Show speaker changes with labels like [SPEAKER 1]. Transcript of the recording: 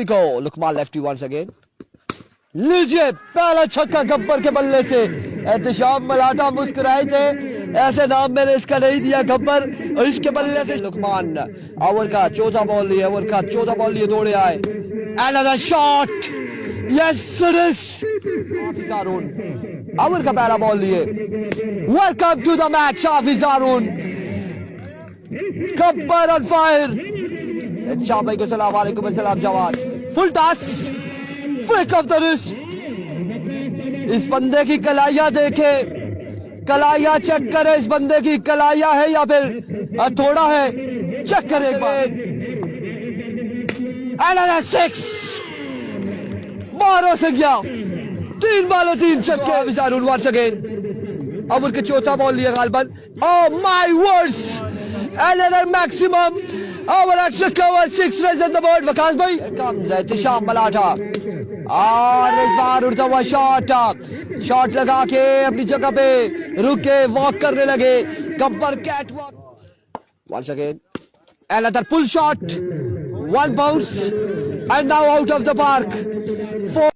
[SPEAKER 1] go. Lukman lefty once again. लीजिए पहला छक्का गब्बर के बल्ले से। एहतिशाम मलाटा मुस्कुराए थे, ऐसे नाम मैंने इसका नहीं दिया गब्बर, और इसके बल्ले से लुकमान ओवर का चौथा बॉल लिए, ओवर का चौथा बॉल लिए दौड़े आए। Another shot. Yes it is. Hafiz Haroon over का पहला बॉल लिए। Welcome to the match Hafiz Haroon. Gabbar on fire. Shah भाई को सलाम वालेकुम अस्सलाम जवान। Full toss, flick of the wrist. इस बंदे की कलाइयां देखे, कलाइयां चेक करे, इस बंदे की कलाइयां है या फिर थोड़ा है, चेक करे एक बार। Another six. 12 से गया, 3 बालों 3 छक्के। हारून once again ओवर के चौथा बॉल लिया गालबन। Oh my words. Another maximum over extra cover, 6 runs on the board. Waqas भाई comes एहतिशाम मलाटा और इस बार उड़ता हुआ शॉट लगा के अपनी जगह पे रुके, वॉक करने लगे। Gabbar cat walk once again. Another pull shot, one bounce and now out of the park.